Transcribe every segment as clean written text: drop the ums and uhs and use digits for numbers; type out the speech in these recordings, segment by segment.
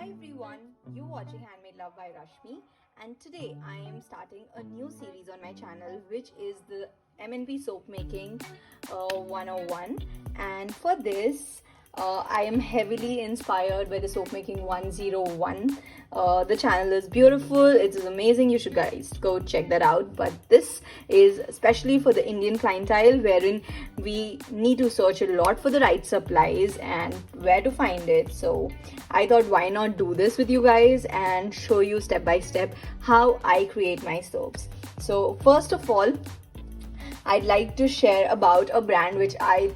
Hi everyone, you're watching Handmade Love by Rashmi, and today I am starting a new series on my channel which is the MnP soap making 101. And for this I am heavily inspired by the soap making 101. The channel is beautiful, it is amazing, you should guys go check that out. But this is especially for the Indian clientele, wherein we need to search a lot for the right supplies and where to find it. So I thought, why not do this with you guys and show you step by step how I create my soaps. So first of all, I'd like to share about a brand which I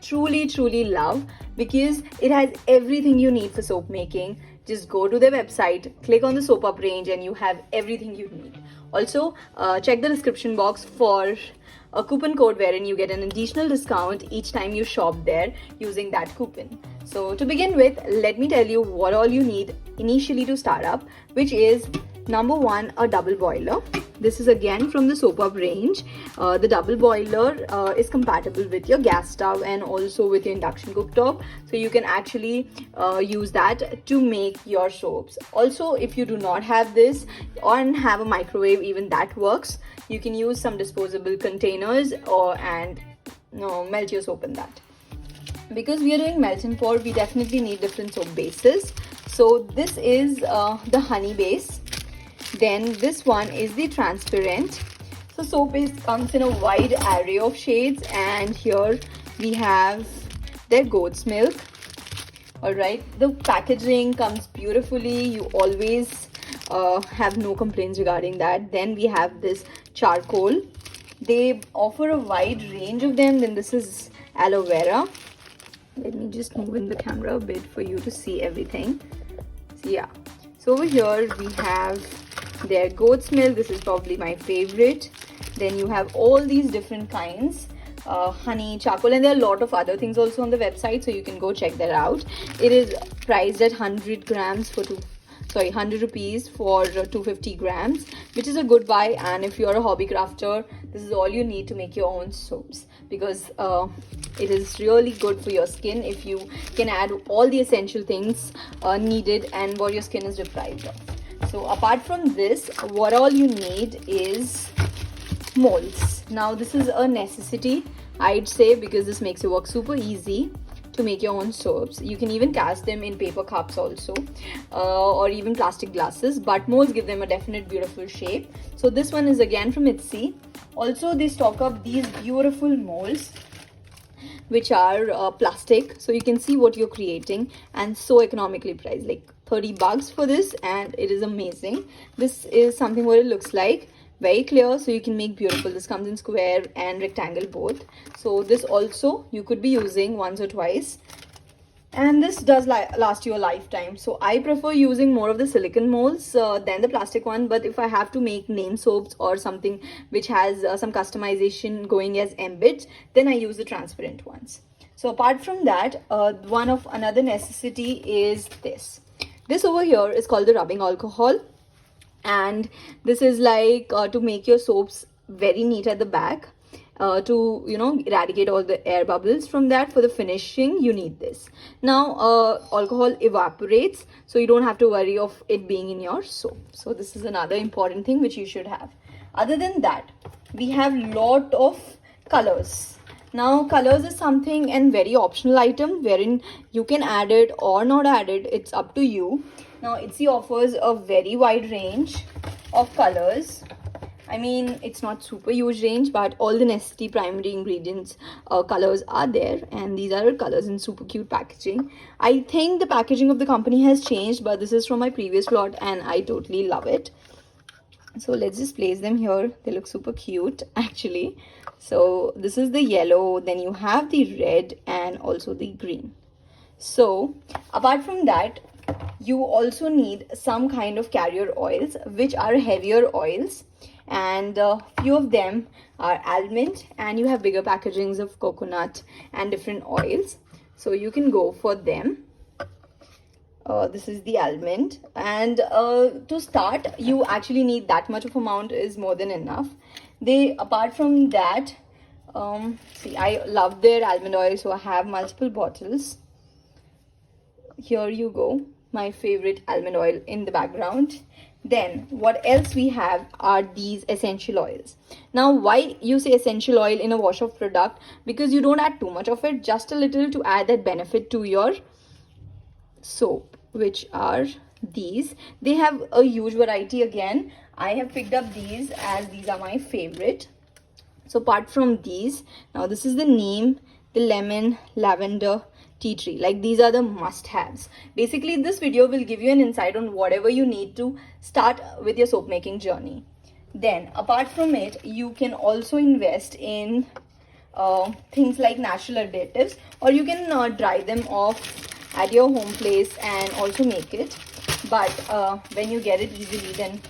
truly love, because it has everything you need for soap making. Just go to their website, click on the soap up range, and you have everything you need. Also, check the description box for a coupon code wherein you get an additional discount each time you shop there using that coupon. So to begin with, let me tell you what all you need initially to start up, which is number one, a double boiler. This is again from the soap up range. The double boiler is compatible with your gas stove and also with your induction cooktop, so you can actually use that to make your soaps. Also, if you do not have this or have a microwave, even that works. You can use some disposable containers and melt your soap in that. Because we are doing melt and pour, we definitely need different soap bases. So this is the honey base. Then this one is the transparent. So soap base comes in a wide array of shades, and here we have their goat's milk. Alright, the packaging comes beautifully. You always have no complaints regarding that. Then we have this charcoal. They offer a wide range of them. Then this is aloe vera. Let me just move in the camera a bit for you to see everything. So yeah, so over here we have their goat's milk. This is probably my favorite. Then you have all these different kinds, honey, charcoal, and there are a lot of other things also on the website, so you can go check that out. It is priced at 100 grams for 100 rupees for 250 grams, which is a good buy. And if you're a hobby crafter, this is all you need to make your own soaps, because it is really good for your skin if you can add all the essential things needed and what your skin is deprived of. So apart from this, what all you need is molds. Now this is a necessity, I'd say, because this makes your work super easy to make your own soaps. You can even cast them in paper cups also, or even plastic glasses, but molds give them a definite beautiful shape. So this one is again from Etsy. Also, they stock up these beautiful molds which are plastic, so you can see what you're creating, and so economically priced, like 30 bucks for this, and it is amazing. This is something what it looks like, very clear, so you can make beautiful. This comes in square and rectangle both, so this also you could be using once or twice, and this does last you a lifetime. So I prefer using more of the silicone molds than the plastic one, but if I have to make name soaps or something which has some customization going as embeds, then I use the transparent ones. So apart from that, one of another necessity is this. This over here is called the rubbing alcohol, and this is like to make your soaps very neat at the back, to eradicate all the air bubbles from that. For the finishing, you need this. Now alcohol evaporates, so you don't have to worry of it being in your soap. So this is another important thing which you should have. Other than that, we have lot of colors. Now colors is something and very optional item, wherein you can add it or not add it, it's up to you. Now Etsy offers a very wide range of colors. I mean, it's not super huge range, but all the necessary primary ingredients colors are there, and these are colors in super cute packaging. I think the packaging of the company has changed, but this is from my previous lot and I totally love it. So let's just place them here. They look super cute actually. So this is the yellow, then you have the red and also the green. So apart from that, you also need some kind of carrier oils, which are heavier oils, and few of them are almond, and you have bigger packagings of coconut and different oils, so you can go for them. This is the almond, and to start you actually need that much of amount is more than enough. They, apart from that, see, I love their almond oil, so I have multiple bottles. Here you go. my favorite almond oil in the background. Then what else we have are these essential oils. Now, why you say essential oil in a wash off product? Because you don't add too much of it, just a little to add that benefit to your soap, which are these. They have a huge variety. Again, I have picked up these as these are my favorite. So apart from these, now this is the neem, the lemon, lavender, tea tree. Like these are the must-haves. Basically, this video will give you an insight on whatever you need to start with your soap making journey. Then apart from it, you can also invest in things like natural additives, or you can dry them off at your home place and also make it. But when you get it easily, then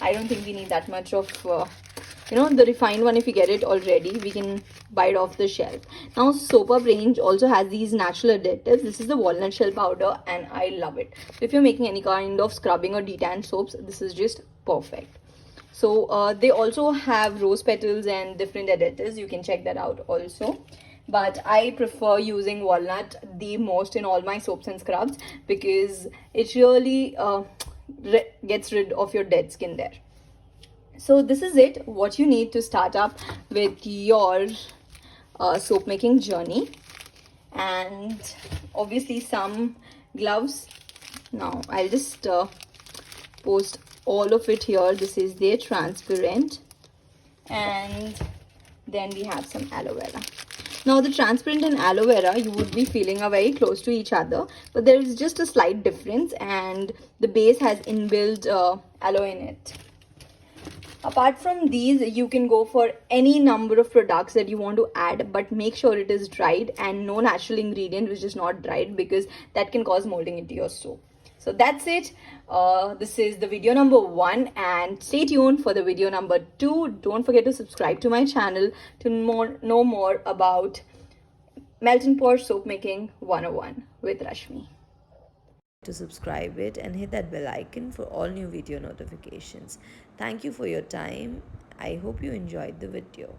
I don't think we need that much of the refined one. If you get it already, we can buy it off the shelf. Now Soap Up range also has these natural additives. This is the walnut shell powder and I love it. So if you're making any kind of scrubbing or detan soaps, this is just perfect. So they also have rose petals and different additives. You can check that out also. But I prefer using walnut the most in all my soaps and scrubs because it really gets rid of your dead skin there. So this is it, what you need to start up with your soap making journey. And obviously some gloves. Now I'll just post all of it here. This is their transparent, and then we have some aloe vera. Now the transparent and aloe vera, you would be feeling are very close to each other, but there is just a slight difference, and the base has inbuilt aloe in it. Apart from these, you can go for any number of products that you want to add, but make sure it is dried and no natural ingredient which is not dried, because that can cause molding into your soap. So that's it. This is the video number 1, and stay tuned for the video number 2. Don't forget to subscribe to my channel to know more about Melt and Pour Soap Making 101 with Rashmi. To subscribe it and hit that bell icon for all new video notifications. Thank you for your time. I hope you enjoyed the video.